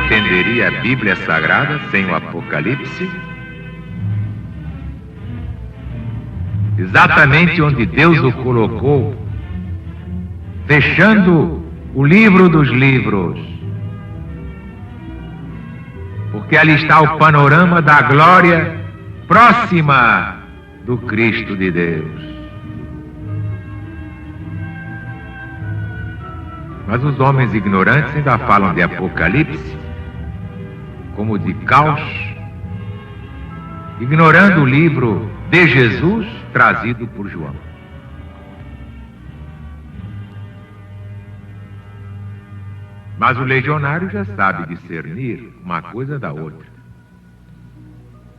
entenderia a Bíblia Sagrada sem o Apocalipse? Exatamente onde Deus o colocou, fechando o livro dos livros. Porque ali está o panorama da glória próxima do Cristo de Deus. Mas os homens ignorantes ainda falam de Apocalipse como de caos, ignorando o livro de Jesus trazido por João. Mas o legionário já sabe discernir uma coisa da outra.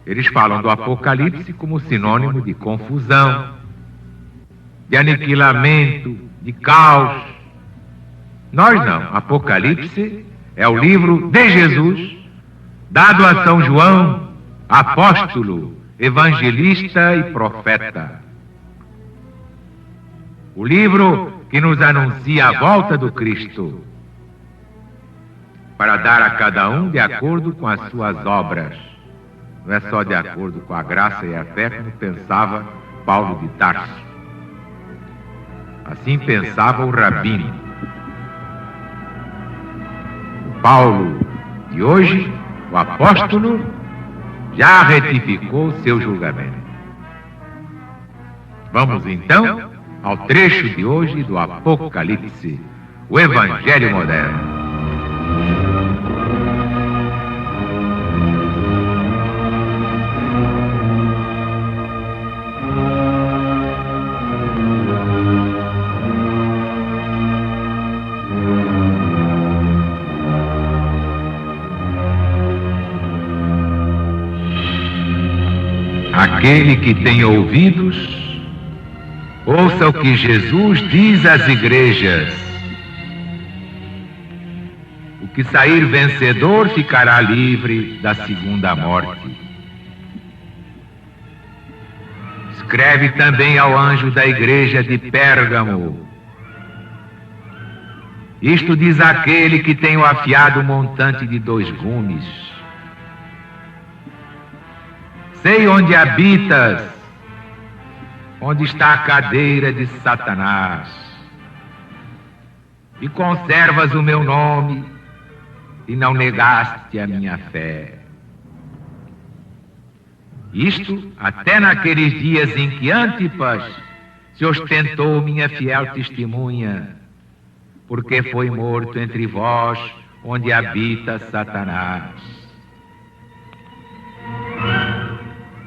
Eles falam do Apocalipse como sinônimo de confusão, de aniquilamento, de caos. Nós não. Apocalipse é o livro de Jesus, dado a São João, apóstolo, evangelista e profeta. O livro que nos anuncia a volta do Cristo, para dar a cada um de acordo com as suas obras. Não é só de acordo com a graça e a fé, como pensava Paulo de Tarso. Assim pensava o rabino. O Paulo de hoje, o apóstolo, já retificou seu julgamento. Vamos então ao trecho de hoje do Apocalipse, o Evangelho moderno. Aquele que tem ouvidos, ouça o que Jesus diz às igrejas. O que sair vencedor ficará livre da segunda morte. Escreve também ao anjo da igreja de Pérgamo. Isto diz aquele que tem o afiado montante de 2 gumes. Sei onde habitas, onde está a cadeira de Satanás, e conservas o meu nome, e não negaste a minha fé. Isto até naqueles dias em que Antipas se ostentou minha fiel testemunha, porque foi morto entre vós, onde habita Satanás.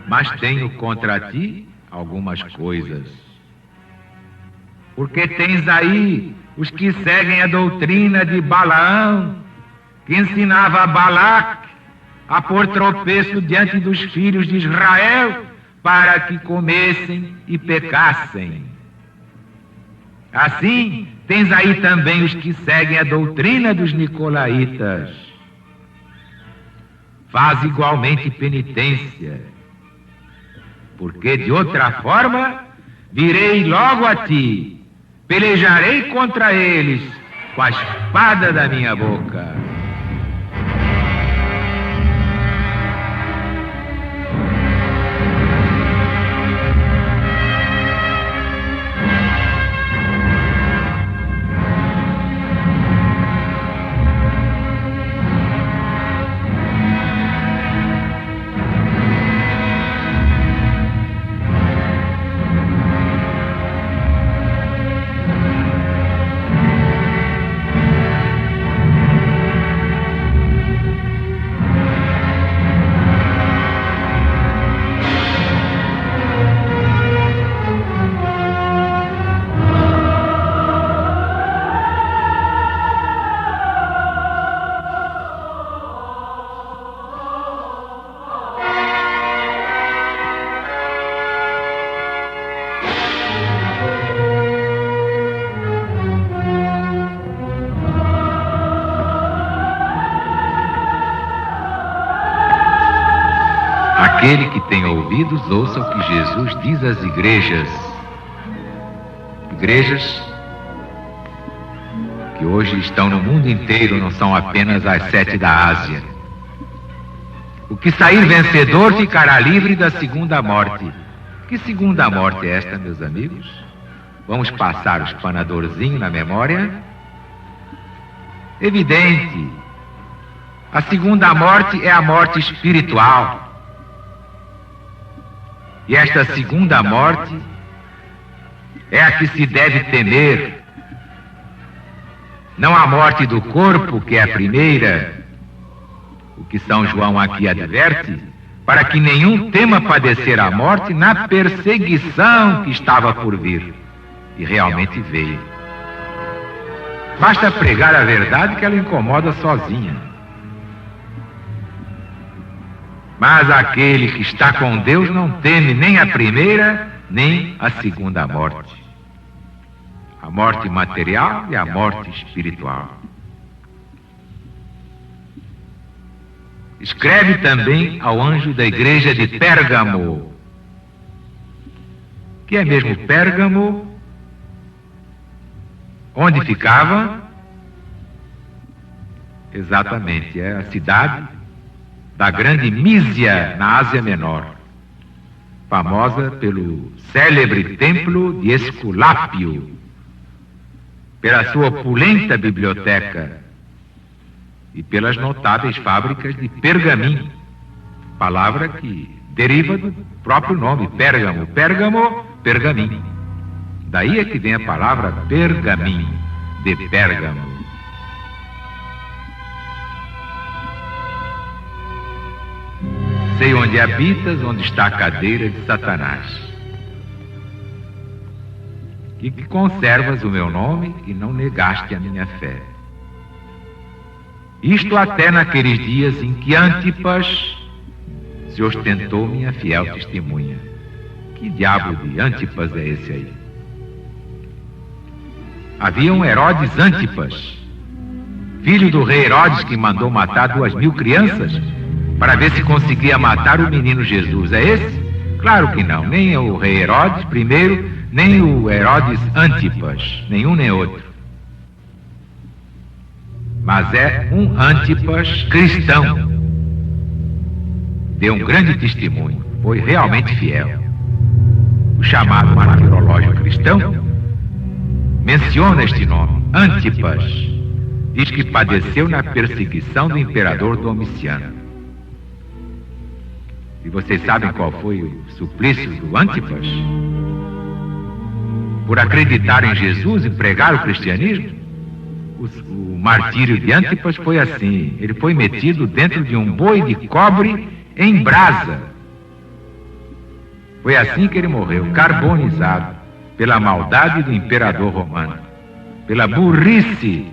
Mas tenho contra ti algumas coisas. Porque tens aí os que seguem a doutrina de Balaão, que ensinava a Balaque a pôr tropeço diante dos filhos de Israel, para que comessem e pecassem. Assim, tens aí também os que seguem a doutrina dos nicolaítas. Faz igualmente penitência, porque de outra forma virei logo a ti, pelejarei contra eles com a espada da minha boca. Aquele que tem ouvidos, ouça o que Jesus diz às igrejas. Igrejas que hoje estão no mundo inteiro, não são apenas as 7 da Ásia. O que sair vencedor ficará livre da segunda morte. Que segunda morte é esta, meus amigos? Vamos passar o espanadorzinho na memória? Evidente. A segunda morte é a morte espiritual. E esta segunda morte é a que se deve temer. Não a morte do corpo, que é a primeira, o que São João aqui adverte, para que nenhum tema padecer a morte na perseguição que estava por vir. E realmente veio. Basta pregar a verdade que ela incomoda sozinha. Mas aquele que está com Deus não teme nem a primeira, nem a segunda morte. A morte material e a morte espiritual. Escreve também ao anjo da igreja de Pérgamo. Que é mesmo Pérgamo? Onde ficava? Exatamente, é a cidade da grande Mísia, na Ásia Menor, famosa pelo célebre templo de Esculápio, pela sua opulenta biblioteca e pelas notáveis fábricas de pergaminho, palavra que deriva do próprio nome, Pérgamo. Pérgamo, pergaminho. Daí é que vem a palavra pergaminho, de Pérgamo. Sei onde habitas, onde está a cadeira de Satanás. E que conservas o meu nome e não negaste a minha fé. Isto até naqueles dias em que Antipas se ostentou minha fiel testemunha. Que diabo de Antipas é esse aí? Havia um Herodes Antipas, filho do rei Herodes, que mandou matar 2.000 crianças para ver se conseguia matar o menino Jesus. É esse? Claro que não. Nem o rei Herodes primeiro, nem o Herodes Antipas. Nenhum nem outro. Mas é um Antipas cristão. Deu um grande testemunho. Foi realmente fiel. O chamado martirológio cristão menciona este nome, Antipas. Diz que padeceu na perseguição do imperador Domiciano. E vocês sabem qual foi o suplício do Antipas? Por acreditar em Jesus e pregar o cristianismo? O martírio de Antipas foi assim. Ele foi metido dentro de um boi de cobre em brasa. Foi assim que ele morreu, carbonizado pela maldade do imperador romano, pela burrice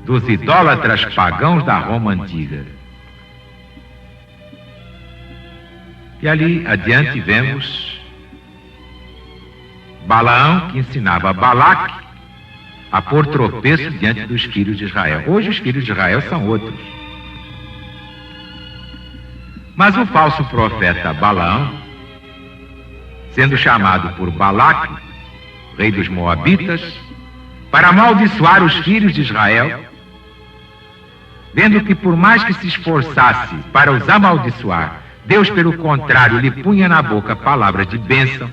dos idólatras pagãos da Roma antiga. E ali adiante vemos Balaão, que ensinava Balaque a pôr tropeço diante dos filhos de Israel. Hoje os filhos de Israel são outros. Mas o falso profeta Balaão, sendo chamado por Balaque, rei dos Moabitas, para amaldiçoar os filhos de Israel, vendo que por mais que se esforçasse para os amaldiçoar, Deus, pelo contrário, lhe punha na boca palavras de bênção,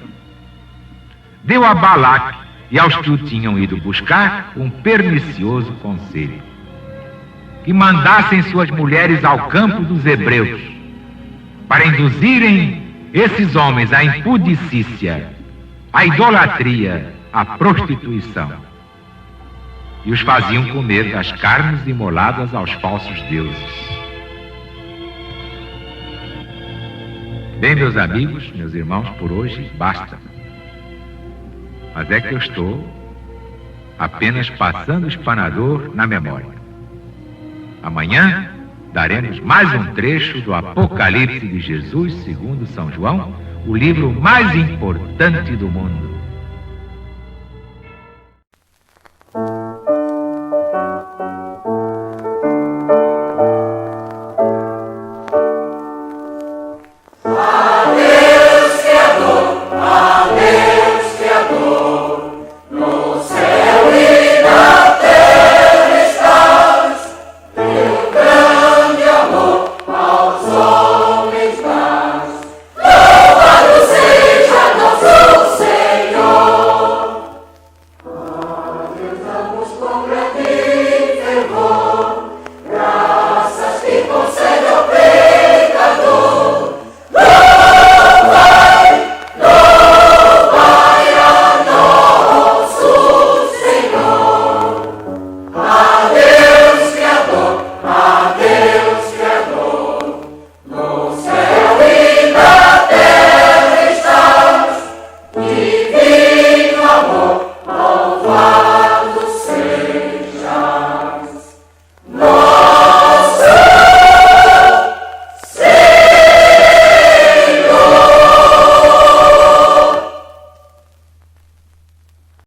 deu a Balaque e aos que o tinham ido buscar um pernicioso conselho: que mandassem suas mulheres ao campo dos hebreus, para induzirem esses homens à impudicícia, à idolatria, à prostituição, e os faziam comer das carnes imoladas aos falsos deuses. Bem, meus amigos, meus irmãos, por hoje basta. Mas é que eu estou apenas passando o espanador na memória. Amanhã daremos mais um trecho do Apocalipse de Jesus segundo São João, o livro mais importante do mundo.